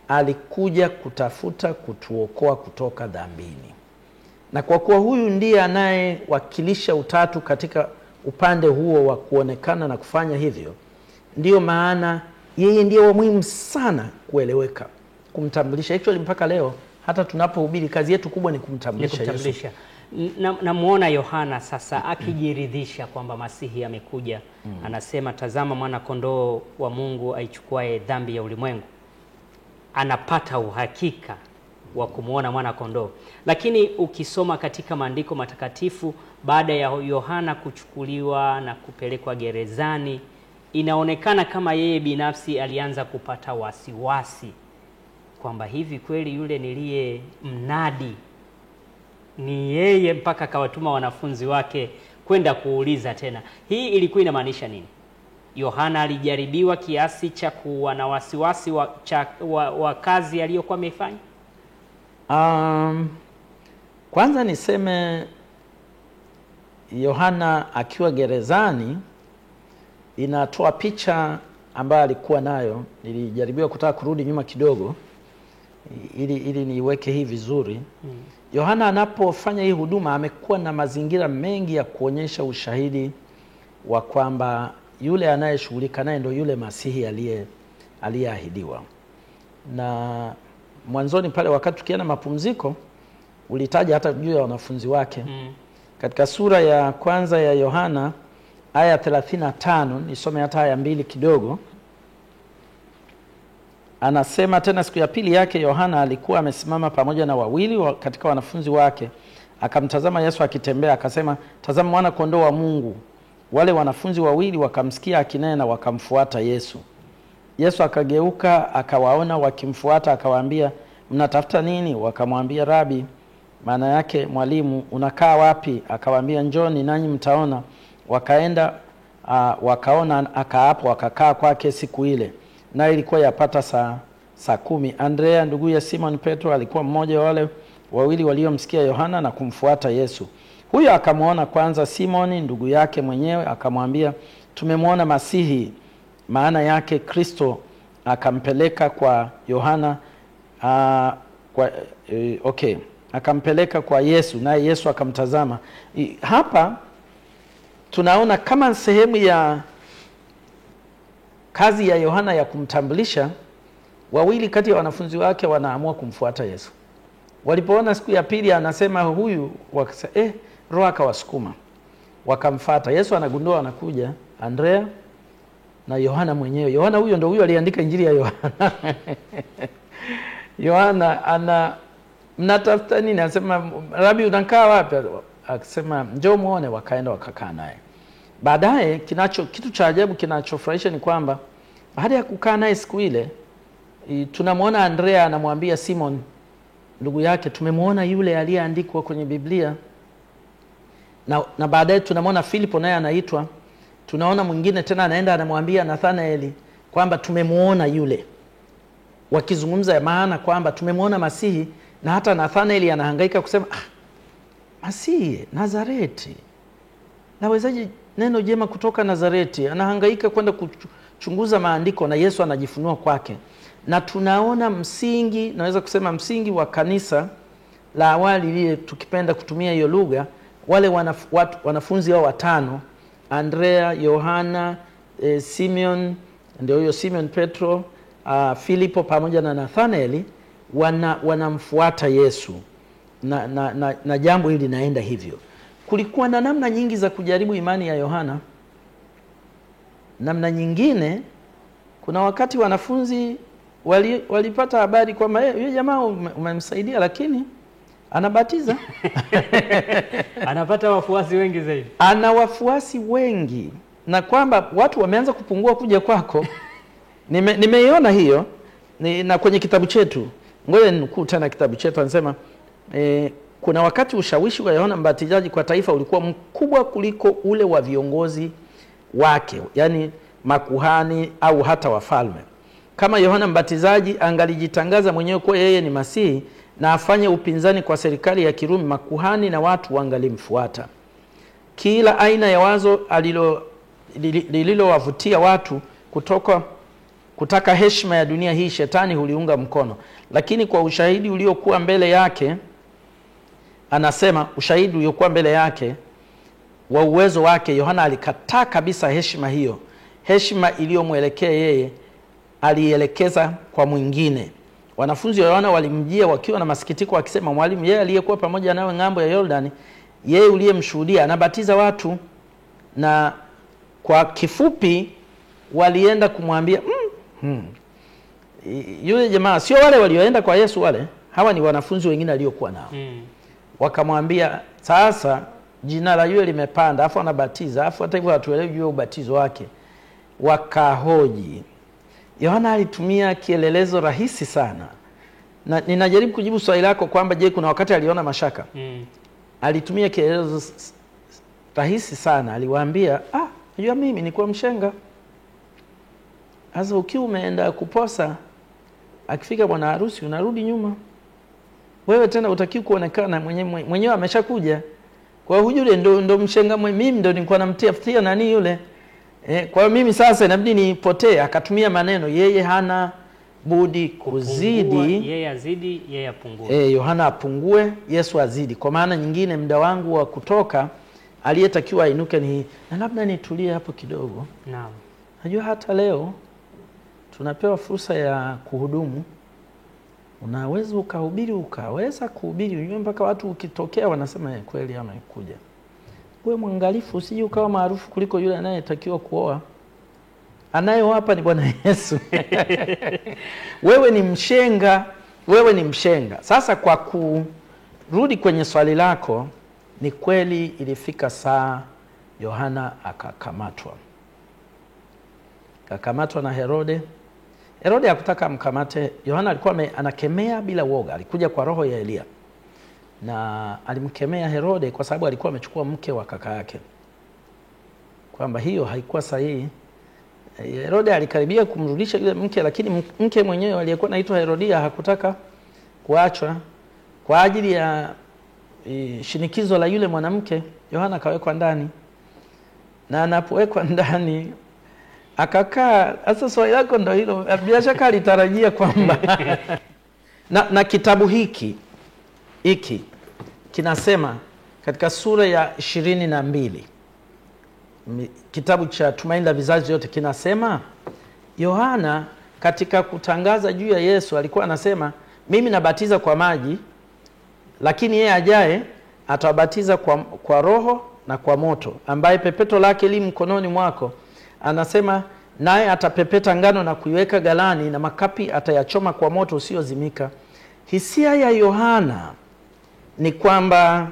alikuja kutafuta kutuokoa kutoka dhambini. Na kwa kuwa huyu ndiye anayewakilisha utatu katika upande huo wa kuonekana na kufanya hivyo, ndiyo maana yeye ndiye wa muhimu sana kueleweka, kumtambulisha. Actually mpaka leo hata tunapohubiri kazi yetu kubwa ni kumtambulisha Yesu. Namuona Yohana sasa akijiridhisha kwamba Masihi amekuja. Anasema, tazama mwana kondoo wa Mungu aichukuae dhambi ya ulimwengu. Anapata uhakika wa kumuona mwana kondoo. Lakini ukisoma katika maandiko matakatifu, baada ya Yohana kuchukuliwa na kupelekwa gerezani, inaonekana kama yeye binafsi alianza kupata wasiwasi kwamba hivi kweli yule niliye mnadi ni yeye, mpaka akawatuma wanafunzi wake kwenda kuuliza tena. Hii ilikuwa inamaanisha nini? Yohana alijaribiwa kiasi cha kuwa na wasiwasi wa kazi aliyokuwa ameifanya? Kwanza niseme Yohana akiwa gerezani inatoa picha ambayo alikuwa nayo. Nilijaribiwa kutaka kurudi nyuma kidogo ili niweke hii vizuri. Yohana anapofanya hii huduma amekuwa na mazingira mengi ya kuonyesha ushahidi wa kwamba yule anayeshughulika naye ndio yule Masihi aliyeahidiwa. Na mwanzoni pale wakati tukienda mapumziko ulitaja hata juu ya wanafunzi wake. Katika sura ya kwanza ya Yohana aya 35, nisome hata aya 2 kidogo. Anasema, tena siku ya pili yake Yohana alikuwa amesimama pamoja na wawili katika wanafunzi wake. Akamtazama Yesu akitembea, akasema, tazama mwana kondoo wa Mungu. Wale wanafunzi wawili wakamsikia akinena, wakamfuata Yesu. Yesu akageuka akawaona wakimfuata, akawaambia, mnatafuta nini? Wakamwambia, Rabi, maana yake mwalimu, unakaa wapi? Akawaambia, njoni nanyi mtaona. Wakaenda wakaona, akaapo wakakaa kwake siku ile. Na ilikuwa yapata saa 10. Andrea ndugu ya Simon Petro alikuwa mmoja wa wale wawili waliomsikia Yohana na kumfuata Yesu. Huyo akamwona kwanza Simoni ndugu yake mwenyewe, akamwambia, tumemwona Masihi, maana yake Kristo. Akampeleka kwa Yohana akampeleka kwa Yesu, naye Yesu akamtazama. Hapa tunaona kama sehemu ya kazi ya Yohana ya kumtambulisha, wawili kati ya wanafunzi wake wanaamua kumfuata Yesu. Walipoona siku ya pili anasema huyu, wakasema Roho akawasukuma wakamfuata Yesu. Anagundua anakuja Andrea na Yohana mwenyewe. Yohana huyo ndio huyo aliandika Injili ya Yohana. Yohana mnatafuta nini? Anasema, Rabi, unakaa wapi? Akasema, njoo muone. Wakaenda wakakaa naye. Baadaye kitu cha ajabu kinachofurahisha ni kwamba baada ya kukaa naye siku ile, tunamwona Andrea anamwambia Simon ndugu yake, tumemwona yule aliyeandikwa kwenye Biblia. Na baadaye tunamwona Filipo naye anaitwa. Tunaona mwingine tena anaenda anamwambia Nathanaeli kwamba tumemwona yule, wakizungumza ya maana kwamba tumemwona Masihi. Na hata Nathanaeli anahangaika kusema, Masihi Nazareti, nawezaje neno jema kutoka Nazareti? Anahangaika kwenda kuchunguza maandiko, na Yesu anajifunua kwake. Na tunaona msingi, naweza kusema msingi wa kanisa la awali lile, tukipenda kutumia hiyo lugha, wale wanafunzi hao watano, Andrea, Yohana, Simeon, ndio huyo Simon Petro, Filipo pamoja na Nathanaeli, wanamfuata Yesu. Na jambo hili linaenda hivyo. Kulikuwa na namna nyingi za kujaribu imani ya Yohana. Namna nyingine, kuna wakati wanafunzi walipata habari kwamba yule jamaa umemsaidia, lakini anabatiza. Anapata wafuasi wengi zaidi. Ana wafuasi wengi, na kwamba watu wameanza kupungua kuja kwako. Nimeiona hiyo na kwenye kitabu chetu. Ngoja ninukuu tena kitabu chetu. Anasema kuna wakati ushawishi wa Yohana Mbatizaji kwa taifa ulikuwa mkubwa kuliko ule wa viongozi wake, yani makuhani au hata wafalme. Kama Yohana Mbatizaji angalijitangaza mwenyewe kuwa yeye ni Masihi na afanye upinzani kwa serikali ya Kirumi, makuhani na watu wangalimfuata. Kila aina ya wazo lililowavutia watu kutaka heshima ya dunia hii, shetani huliunga mkono. Lakini kwa ushahidi uliokuwa mbele yake, anasema ushahidi uliokuwa mbele yake wa uwezo wake, Yohana alikataa kabisa heshima hiyo. Heshima iliyomwelekea yeye alielekeza kwa mwingine. wanafunzi wa Yohana walimjia wakiwa na masikitiko wakisema, mwalimu, yeye aliyekuwa pamoja nawe ng'ambo ya Yordani, yeye uliyemshuhudia anabatiza watu. Na kwa kifupi walienda kumwambia yule jamaa, sio wale walioenda kwa Yesu wale, hawa ni wanafunzi wengine aliokuwa nao. Wakamwambia, sasa jina la yule limepanda, afu anabatiza, afu hata hivyo hatuelewi juu ya ubatizo wake. Wakahoji. Yohana alitumia kielelezo rahisi sana. Na ninajaribu kujibu swali lako kwamba je, kuna wakati aliona mashaka? Alitumia kielelezo rahisi sana. Aliwaambia, najua mimi nilikuwa mshenga. Sasa ukiwa umeenda kuposa, akifika bwana harusi unarudi nyuma. Wewe tena utakiwa kuonekana mwenyewe ameshakuja. Kwa hiyo yule ndo mshenga, mimi ndo nilikuwa namtia nani yule. Kwa hiyo mimi sasa inabidi nipotee. Akatumia maneno, yeye hana budi kuzidi, yeye azidi, yeye apungue. Yohana apungue, Yesu azidi. Kwa maana nyingine, muda wangu wa kutoka, aliyetakiwa ainuke ni, na labda nitulie hapo kidogo. Naam. Najua hata leo tunapewa fursa ya kuhudumu. Unaweza kuhubiri unajua mpaka watu ukitokea wanasema kweli amekuja. Uwe mwangalifu usije ukawa maarufu kuliko yule anayetakiwa kuoa. Anayeoa ni Bwana Yesu. Wewe ni mshenga. Sasa kwa kurudi kwenye swali lako, ni kweli ilifika saa Yohana akakamatwa. Akakamatwa na Herode. Herode hakutaka amkamate. Yohana alikuwa anakemea bila woga. Alikuja kwa roho ya Elia. Na alimkemea Herode kwa sababu alikuwa amechukua mke wa kaka yake, kwamba hiyo haikuwa sahihi. Herode alikaribia kumrudisha yule mke, lakini mke mwenyewe aliyekuwa anaitwa Herodia hakutaka kuachwa. Kwa ajili ya shinikizo la yule mwanamke, Yohana akawekwa ndani. Na anapowekwa ndani akakaa. Sasa swali lako ndio hilo. Bila shaka alitarajia kwamba na kitabu hiki kinasema katika sura ya 22, kitabu cha Tumaini la Vizazi Vyote, kinasema Yohana katika kutangaza juu ya Yesu alikuwa anasema, mimi nabatiza kwa maji, lakini yeye ajaye atawabatiza kwa Roho na kwa moto, ambaye pepeto lake li mkononi mwako. Anasema naye atapepeta ngano na kuiweka galani, na makapi atayachoma kwa moto usiozimika. Hisia ya Yohana ni kwamba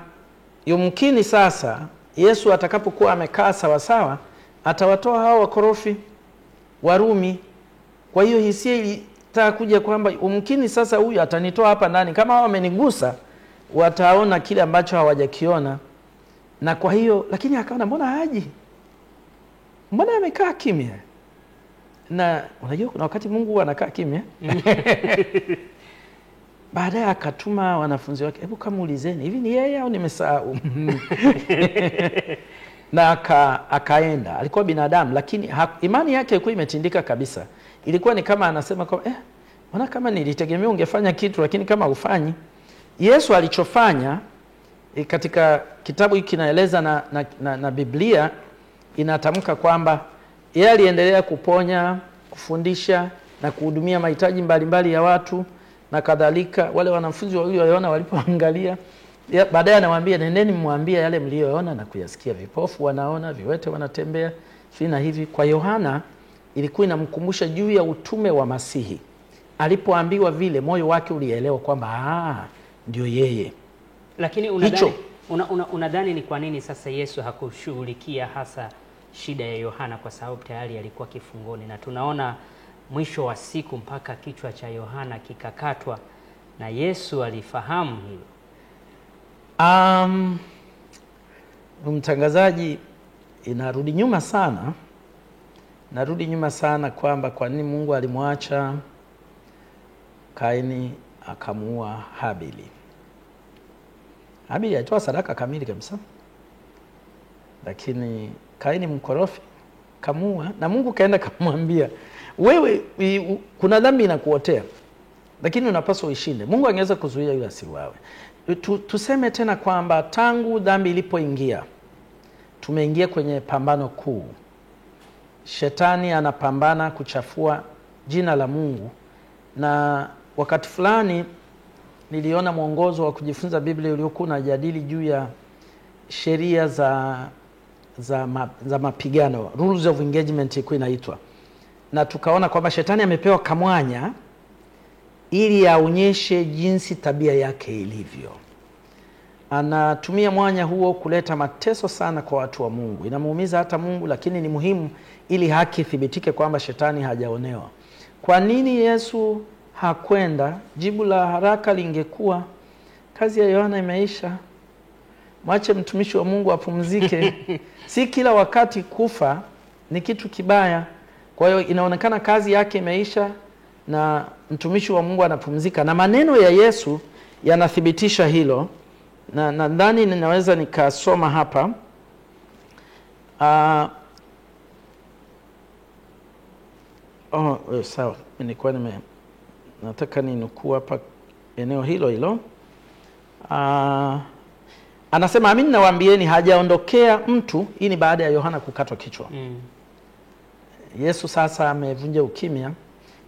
yumkini sasa Yesu atakapokuwa amekaa sawasawa, atawatoa hao wakorofi Warumi. Kwa hiyo hisia ilitaka kuja kwamba yumkini sasa huyu atanitoa hapa ndani, kama hao wamenigusa wataona kile ambacho hawajakiona. Na kwa hiyo, lakini akaona mbona haji, mbona amekaa kimya. Na unajua kuna wakati Mungu anakaa kimya. Baadaye akatuma wanafunzi wake, hebu kamuulizeni, hivi ni yeye au nimesahau? Na akaenda. Alikuwa binadamu, lakini imani yake ilikuwa imetindika kabisa. Ilikuwa ni kama anasema kwa mbona kama nilitegemea ungefanya kitu, lakini kama ufanyi. Yesu alichofanya katika kitabu hiki kinaeleza na Biblia inatamka kwamba yeye aliendelea kuponya, kufundisha na kuhudumia mahitaji mbalimbali ya watu na kadhalika. Wale wanafunzi walioona walipoangalia, baadaye anawaambia, nendeni mwambie yale mlioona na kuyasikia, vipofu wanaona, viwete wanatembea, na hivi. Kwa Yohana ilikuwa inamkumbusha juu ya utume wa Masihi. Alipoambiwa vile, moyo wake ulielewa kwamba ndio yeye. Lakini unadhani ni kwa nini sasa Yesu hakushughulikia hasa shida ya Yohana? Kwa sababu tayari alikuwa kifungoni, na tunaona mwisho wa siku mpaka kichwa cha Yohana kikakatwa, na Yesu alifahamu hilo. Mtangazaji, narudi nyuma sana kwamba kwa nini Mungu alimwacha Kaini akamuua Habili. Habili alitoa sadaka kamili kabisa, lakini Kaini mkorofi kamuua, na Mungu kaenda kumwambia, wewe kuna dhambi inakuotea, lakini unapaswa uishinde. Mungu angeweza kuzuia yule asiuawe. Tuseme tena kwamba tangu dhambi ilipoingia, tumeingia kwenye pambano kuu. Shetani anapambana kuchafua jina la Mungu, na wakati fulani niliona mwongozo wa kujifunza Biblia uliokuwa unajadili juu ya sheria za mapigano, rules of engagement ilikuwa inaitwa, na tukaona kwamba shetani amepewa kamwanya ili aonyeshe jinsi tabia yake ilivyo. Anatumia mwanya huo kuleta mateso sana kwa watu wa Mungu. Inamuumiza hata Mungu, lakini ni muhimu ili haki thibitike kwamba shetani hajaonewa. Kwa nini Yesu hakwenda? Jibu la haraka lingekuwa kazi ya Yohana imeisha. Mwache mtumishi wa Mungu apumzike. Si kila wakati kufa ni kitu kibaya. Kwa hiyo inaonekana kazi yake imeisha na mtumishi wa Mungu anapumzika, na maneno ya Yesu yanathibitisha hilo. Na nadhani ninaweza nikasoma hapa. Sawa, nilikuwa nataka ninukuu hapa eneo hilo hilo. Anasema, amini nawaambieni, hajaondokea mtu. Hii ni baada ya Yohana kukatwa kichwa. Yesu sasa amevunja ukimya.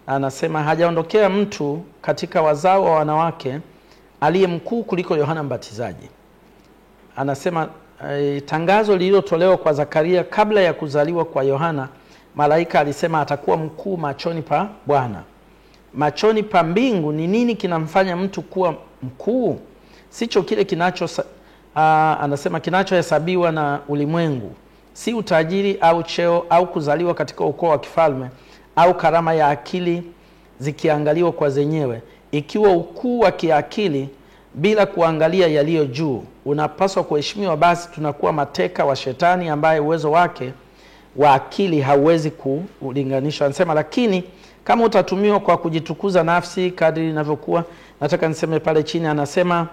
Anasema, hajaondokea mtu katika wazao wa wanawake aliye mkuu kuliko Yohana Mbatizaji. Anasema tangazo lililotolewa kwa Zakaria kabla ya kuzaliwa kwa Yohana, malaika alisema atakuwa mkuu machoni pa Bwana. Machoni pa mbingu ni nini kinamfanya mtu kuwa mkuu? Sicho kile anasema kinachohesabiwa na ulimwengu, si utajiri au cheo au kuzaliwa katika ukoo wa kifalme au karama ya akili zikiangaliwa kwa zenyewe. Ikiwa ukuu wa kiakili bila kuangalia yaliyo juu unapaswa kuheshimiwa, basi tunakuwa mateka wa shetani ambaye uwezo wake wa akili hauwezi kulinganishwa. Anasema, lakini kama utatumiwa kwa kujitukuza nafsi kadri inavyokuwa, nataka niseme pale chini, anasema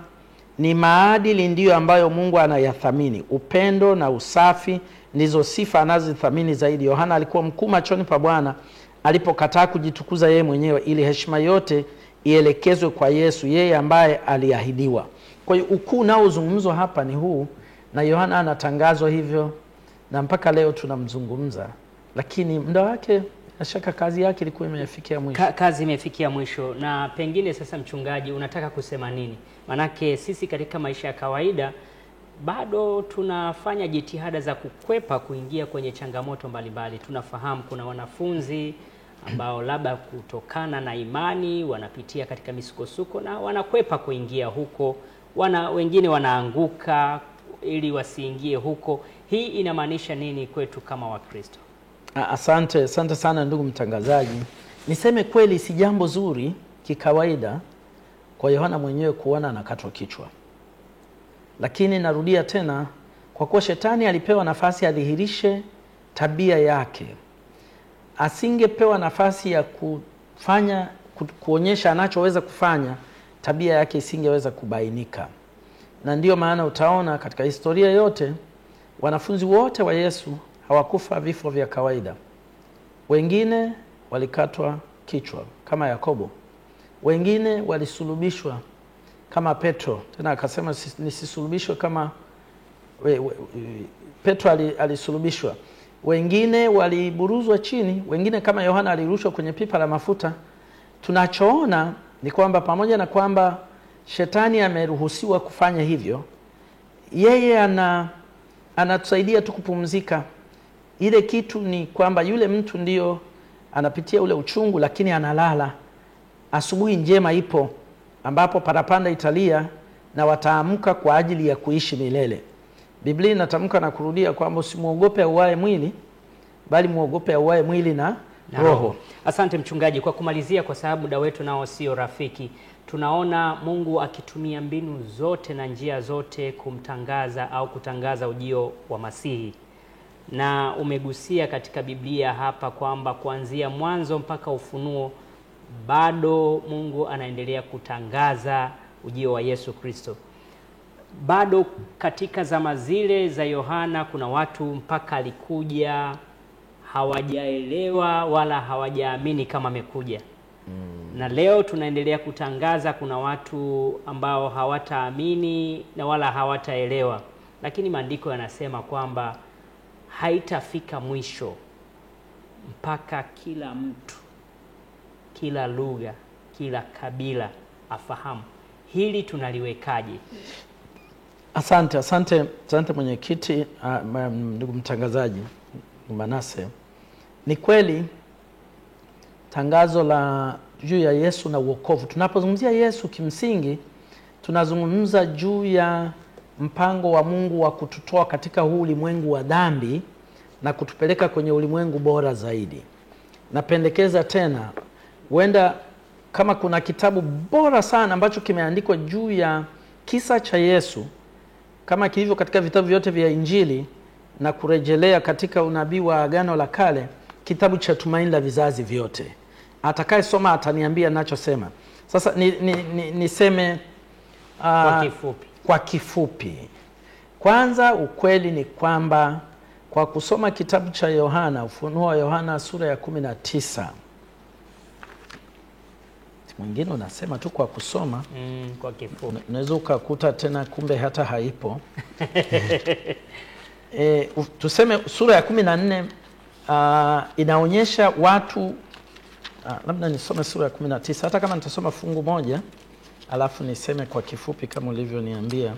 ni maadili ndiyo ambayo Mungu anayathamini. Upendo na usafi ndizo sifa anazothamini zaidi. Yohana alikuwa mkuu machoni pa Bwana alipokataa kujitukuza yeye mwenyewe, ili heshima yote ielekezwe kwa Yesu, yeye ambaye aliahidiwa. Kwa hiyo ukuu nao uzungumzwa hapa ni huu, na Yohana anatangazwa hivyo, na mpaka leo tunamzungumza. Lakini muda wake, nashaka kazi yake ilikuwa imefikia mwisho. Kazi imefikia mwisho. Na pengine sasa, mchungaji, unataka kusema nini? Manake sisi katika maisha ya kawaida bado tunafanya jitihada za kukwepa kuingia kwenye changamoto mbalimbali. Tunafahamu kuna wanafunzi ambao labda kutokana na imani wanapitia katika misukosuko na wanakwepa kuingia huko. Wengine wanaanguka ili wasiingie huko. Hii inamaanisha nini kwetu kama Wakristo? Asante sana ndugu mtangazaji. Niseme kweli si jambo zuri kikawaida kwa Yohana mwenyewe kuona anakatwa kichwa. Lakini narudia tena, kwa kuwa shetani alipewa nafasi adhihirishe tabia yake, asingepewa nafasi ya kuonyesha anachoweza kufanya, tabia yake isingeweza kubainika. Na ndiyo maana utaona katika historia yote wanafunzi wote wa Yesu hawakufa vifo vya kawaida. Wengine walikatwa kichwa kama Yakobo, wengine walisulubishwa kama Petro. Tena akasema nisisulubishwe kama Petro alisulubishwa. Wengine waliburuzwa chini, wengine kama Yohana alirushwa kwenye pipa la mafuta. Tunachoona ni kwamba pamoja na kwamba shetani ameruhusiwa kufanya hivyo, yeye anatusaidia tu kupumzika. Ile kitu ni kwamba yule mtu ndio anapitia ule uchungu, lakini analala. Asubuhi njema ipo ambapo parapanda italia na wataamka kwa ajili ya kuishi milele. Biblia inatamka na kurudia kwamba usimuogope auaye mwili, bali muogope auaye mwili na roho. Asante mchungaji. Kwa kumalizia, kwa sababu muda wetu nao sio rafiki, tunaona Mungu akitumia mbinu zote na njia zote kumtangaza au kutangaza ujio wa Masihi. Na umegusia katika Biblia hapa kwamba kuanzia mwanzo mpaka Ufunuo bado Mungu anaendelea kutangaza ujio wa Yesu Kristo. Bado katika zama zile za Yohana kuna watu mpaka alikuja hawajaelewa wala hawajaamini kama amekuja. Na leo tunaendelea kutangaza, kuna watu ambao hawataamini na wala hawataelewa. Lakini maandiko yanasema kwamba haitafika mwisho mpaka kila mtu, kila lugha, kila kabila afahamu. Hili tunaliwekaje? Asante mwenyekiti, ndugu mtangazaji Manase. Ni kweli tangazo la juu ya Yesu na wokovu. Tunapozungumzia Yesu, kimsingi tunazungumza juu ya mpango wa Mungu wa kututoa katika huu ulimwengu wa dhambi na kutupeleka kwenye ulimwengu bora zaidi. Napendekeza tena, huenda kama kuna kitabu bora sana ambacho kimeandikwa juu ya kisa cha Yesu, kama kilivyo katika vitabu vyote vya Injili na kurejelea katika unabii wa Agano la Kale, kitabu cha Tumaini la Vizazi Vyote. Atakaye soma ataniambia ninachosema. Sasa niseme kwa kifupi. Kwanza, ukweli ni kwamba kwa kusoma kitabu cha Yohana, Ufunuo wa Yohana sura ya 19. Mwingine unasema tu kwa kusoma, kwa kifupi. Unaweza ukakuta tena kumbe hata haipo. Tuseme sura ya 14 inaonyesha watu, labda nisome sura ya 19 hata kama nitasoma fungu moja alafu niseme kwa kifupi kama ulivyoniambia.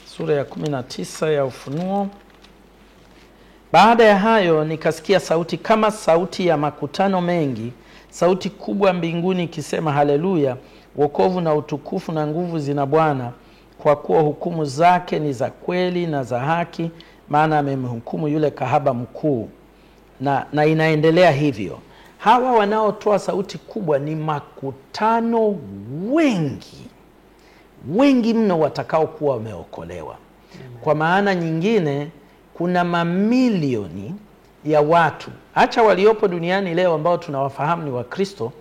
Sura ya 19 ya Ufunuo. Baada ya hayo nikasikia sauti kama sauti ya makutano mengi, sauti kubwa mbinguni ikisema, haleluya, wokovu na utukufu na nguvu zina Bwana, kwa kuwa hukumu zake ni za kweli na za haki, maana amemhukumu yule kahaba mkuu. Na inaendelea hivyo. Hawa wanaotoa sauti kubwa ni makutano wengi mno watakao kuwa wameokolewa. Kwa maana nyingine, kuna mamilioni ya watu, acha waliopo duniani leo ambao tunawafahamu ni Wakristo,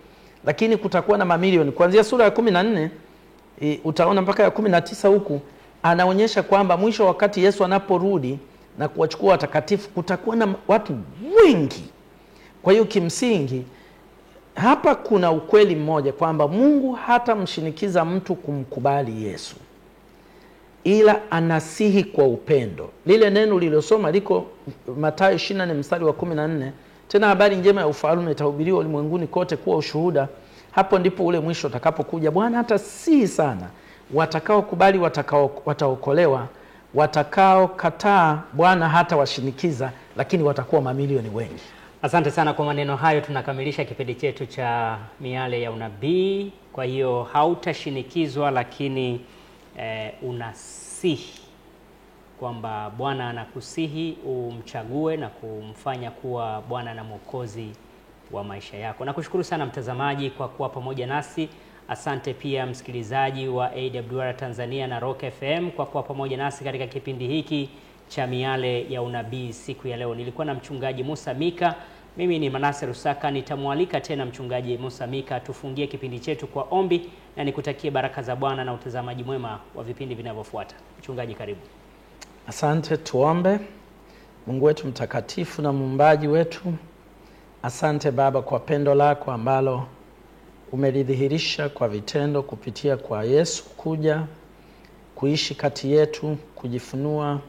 lakini kutakuwa na mamilioni. Kuanzia sura ya 14 utaona mpaka ya 19 huku anaonyesha kwamba mwisho wakati Yesu anaporudi na kuwachukua watakatifu, kutakuwa na watu wengi. Kwa hiyo kimsingi hapa kuna ukweli mmoja kwamba Mungu hata mshinikiza mtu kumkubali Yesu, ila anasihi kwa upendo. Lile neno lililosoma liko Mathayo 24 mstari wa 14, tena habari njema ya ufalme itahubiriwa ulimwenguni kote kuwa ushuhuda. Hapo ndipo ule mwisho utakapokuja. Bwana hata si sana watakao kubali wataokolewa, watakao kataa Bwana hata washinikiza, lakini watakuwa mamilioni wengi. Asante sana kwa maneno hayo. Tunakamilisha kipindi chetu cha Miale ya Unabii. Kwa hiyo hautashinikizwa, lakini unasihi kwamba Bwana anakusihi umchague na kumfanya kuwa Bwana na Mwokozi wa maisha yako. Nakushukuru sana mtazamaji kwa kuwa pamoja nasi. Asante pia msikilizaji wa AWR Tanzania na Rock FM kwa kuwa pamoja nasi katika kipindi hiki cha Miale ya Unabii siku ya leo. Nilikuwa na mchungaji Musa Mika. Mimi ni Manase Rusaka. Nitamwalika tena mchungaji Musa Mika tufungie kipindi chetu kwa ombi, na nikutakie baraka za Bwana na utazamaji mwema wa vipindi vinavyofuata. Mchungaji, karibu. Asante. Tuombe. Mungu wetu mtakatifu na muumbaji wetu, asante Baba kwa pendo lako ambalo umelidhihirisha kwa vitendo kupitia kwa Yesu kuja kuishi kati yetu, kujifunua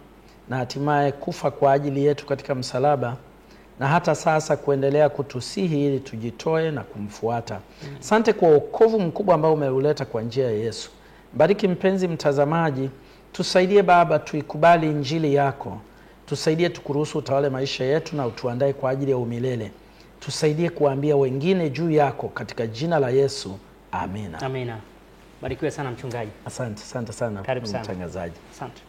na hatimaye kufa kwa ajili yetu katika msalaba, na hata sasa kuendelea kutusihi ili tujitoe na kumfuata. Asante kwa wokovu mkubwa ambao umeuleta kwa njia ya Yesu. Bariki mpenzi mtazamaji, tusaidie Baba tuikubali injili yako. Tusaidie tukuruhusu utawale maisha yetu na utuandae kwa ajili ya umilele. Tusaidie kuambia wengine juu yako katika jina la Yesu. Amina. Amina. Barikiwe sana mchungaji. Asante sana. Karibu sana mtangazaji. Asante.